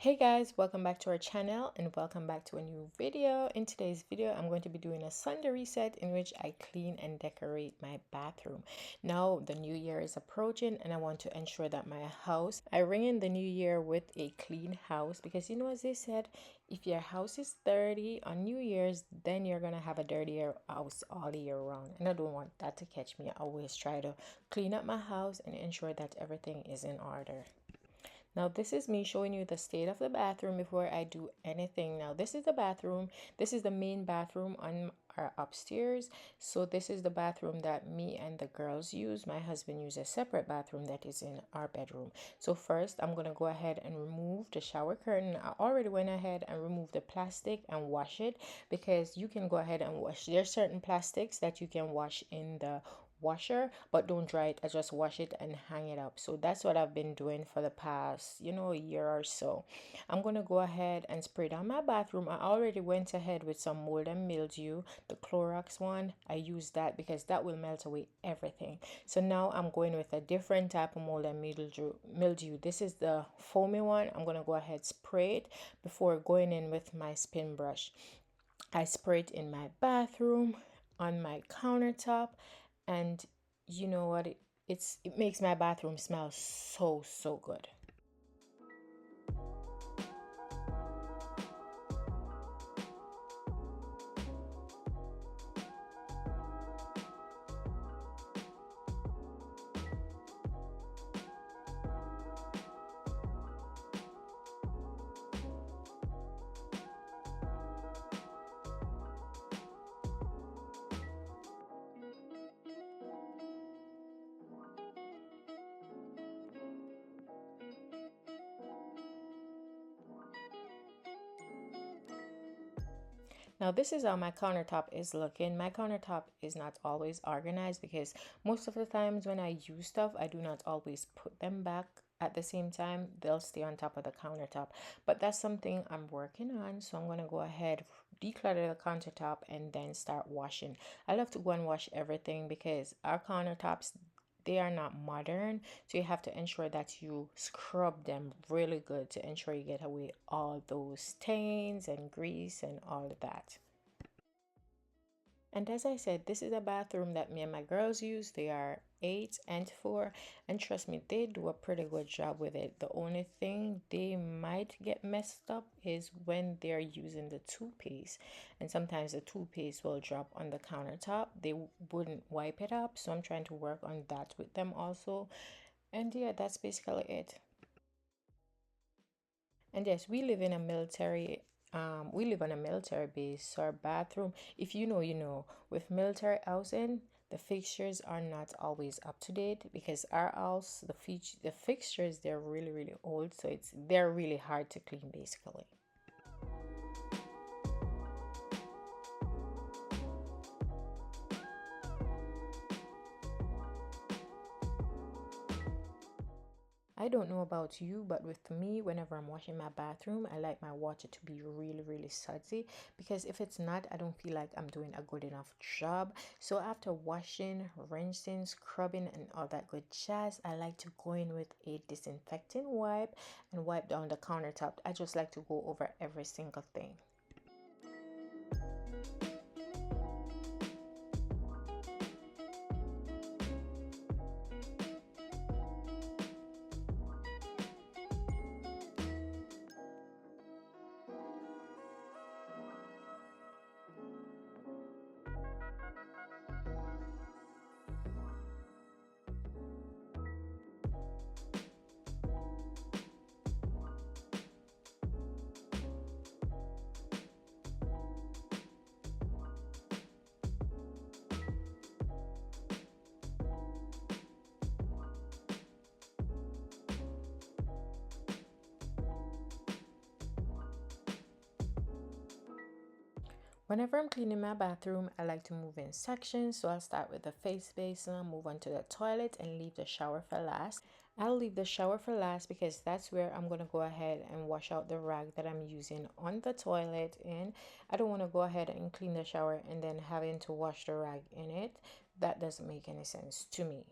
Hey guys, welcome back to our channel and welcome back to a new video. In today's video, I'm going to be doing a Sunday reset in which I clean and decorate my bathroom. Now the new year is approaching and I want to ensure that I ring in the new year with a clean house because as they said, if your house is dirty on New Year's, then you're going to have a dirtier house all year round. And I don't want that to catch me. I always try to clean up my house and ensure that everything is in order. Now this is me showing you the state of the bathroom before I do anything. Now this is the bathroom. This is the main bathroom on our upstairs. So this is the bathroom that me and the girls use. My husband uses a separate bathroom that is in our bedroom. So first I'm going to go ahead and remove the shower curtain. I already went ahead and removed the plastic and wash it because you can go ahead and wash. There's certain plastics that you can wash in the washer, but don't dry it. I just wash it and hang it up. So that's what I've been doing for the past year or so. I'm gonna go ahead and spray down my bathroom. I already went ahead with some mold and mildew, the Clorox one. I use that because that will melt away everything. So now I'm going with a different type of mold and mildew. This is the foamy one. I'm gonna go ahead spray it before going in with my spin brush. I spray it in my bathroom, on my countertop, and you know what, it makes my bathroom smell so good. Now this is how my countertop is looking. My countertop is not always organized because most of the times when I use stuff, I do not always put them back at the same time. They'll stay on top of the countertop. But that's something I'm working on. So I'm going to go ahead, declutter the countertop, and then start washing. I love to go and wash everything because our countertops, they are not modern, so you have to ensure that you scrub them really good to ensure you get away all those stains and grease and all of that. And as I said, this is a bathroom that me and my girls use. They are 8 and 4, and trust me, they do a pretty good job with it. The only thing they might get messed up is when they're using the toothpaste, and sometimes the toothpaste will drop on the countertop. They wouldn't wipe it up, so I'm trying to work on that with them also. And yeah, that's basically it. And yes, we live on a military base, so our bathroom, if you know, with military housing, the fixtures are not always up to date because our house, the fixtures, they're really old, so they're really hard to clean basically. I don't know about you, but with me, whenever I'm washing my bathroom, I like my water to be really sudsy because if it's not, I don't feel like I'm doing a good enough job. So after washing, rinsing, scrubbing, and all that good jazz, I like to go in with a disinfecting wipe and wipe down the countertop. I just like to go over every single thing. Whenever I'm cleaning my bathroom, I like to move in sections. So I'll start with the face basin, move on to the toilet, and leave the shower for last. I'll leave the shower for last because that's where I'm going to go ahead and wash out the rag that I'm using on the toilet. And I don't want to go ahead and clean the shower and then having to wash the rag in it. That doesn't make any sense to me.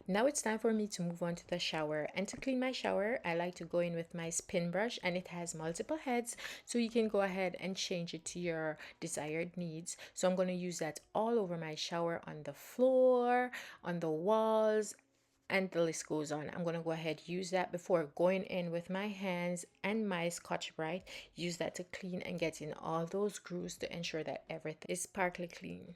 Now it's time for me to move on to the shower. And to clean my shower, I like to go in with my spin brush, and it has multiple heads, so you can go ahead and change it to your desired needs. So I'm going to use that all over my shower, on the floor, on the walls, and the list goes on. I'm going to go ahead, use that before going in with my hands and my Scotch Brite. Use that to clean and get in all those grooves to ensure that everything is sparkly clean.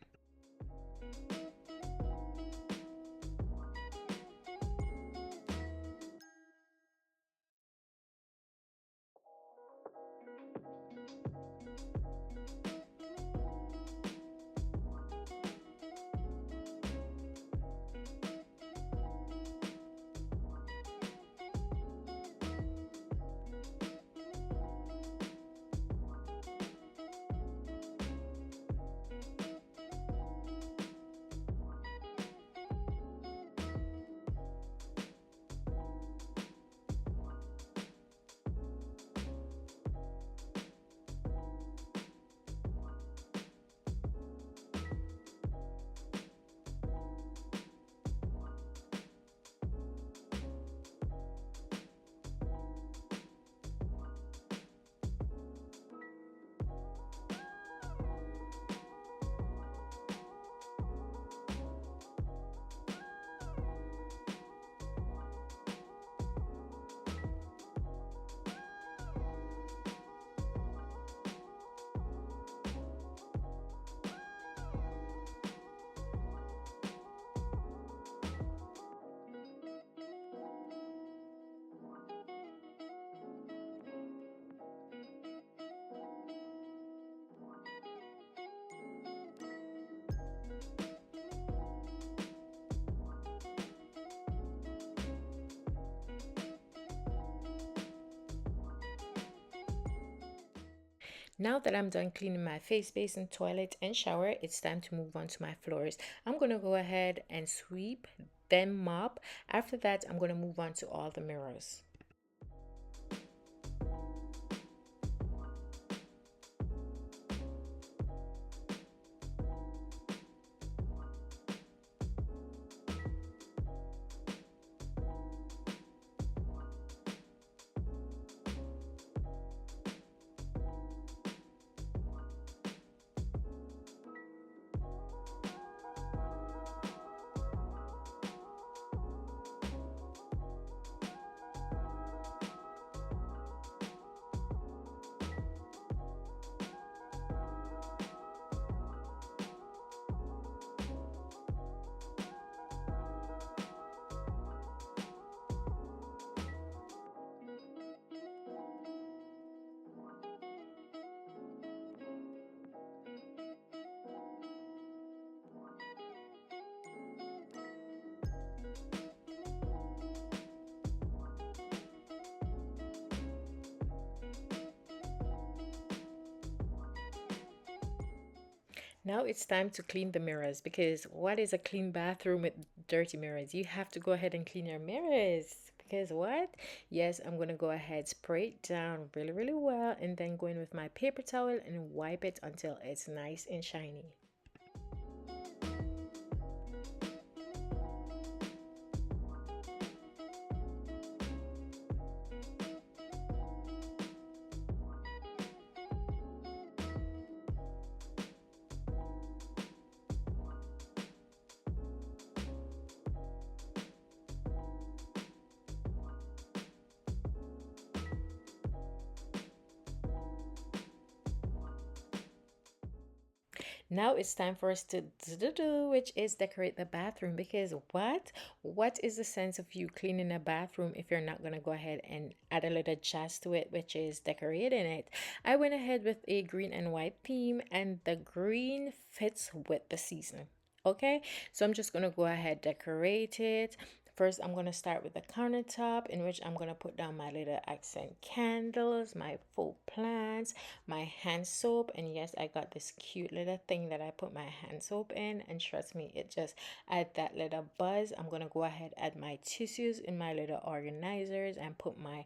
Now that I'm done cleaning my face basin, toilet, and shower, it's time to move on to my floors. I'm going to go ahead and sweep, then mop. After that, I'm going to move on to all the mirrors. Now it's time to clean the mirrors, because what is a clean bathroom with dirty mirrors? You have to go ahead and clean your mirrors. Because what? Yes, I'm going to go ahead, spray it down really, really well, and then go in with my paper towel and wipe it until it's nice and shiny. Now it's time for us to do, which is decorate the bathroom. Because what is the sense of you cleaning a bathroom if you're not gonna go ahead and add a little jazz to it, which is decorating it? I went ahead with a green and white theme, and the green fits with the season. Okay, so I'm just gonna go ahead, decorate it. First, I'm going to start with the countertop, in which I'm going to put down my little accent candles, my faux plants, my hand soap. And yes, I got this cute little thing that I put my hand soap in, and trust me, it just add that little buzz. I'm going to go ahead, add my tissues in my little organizers, and put my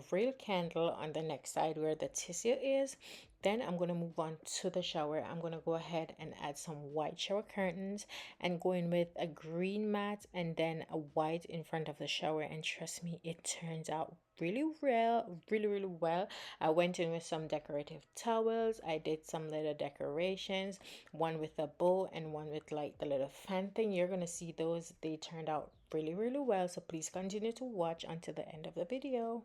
real candle on the next side where the tissue is. Then I'm going to move on to the shower. I'm going to go ahead and add some white shower curtains and go in with a green mat and then a white in front of the shower. And trust me, it turns out really well, really well. I went in with some decorative towels. I did some little decorations, one with a bow and one with like the little fan thing. You're going to see those. They turned out really well. So please continue to watch until the end of the video.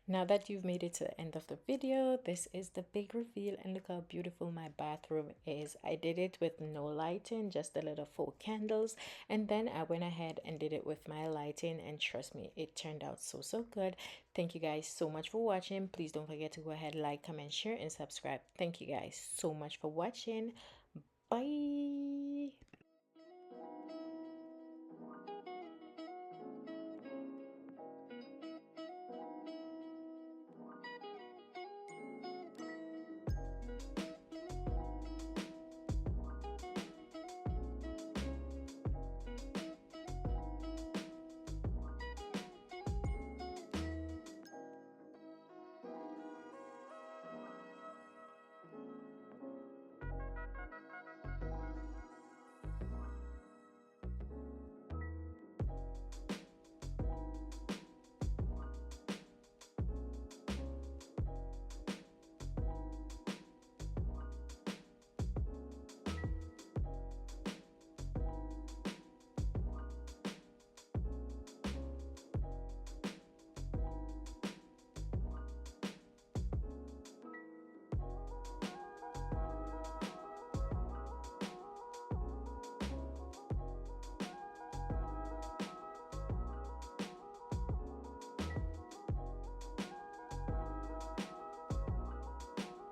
Now that you've made it to the end of the video, this is the big reveal, and look how beautiful my bathroom is. I did it with no lighting, just a little faux candles, and then I went ahead and did it with my lighting, and trust me, it turned out so good. Thank you guys so much for watching. Please don't forget to go ahead, like, comment, share, and subscribe. Thank you guys so much for watching. Bye.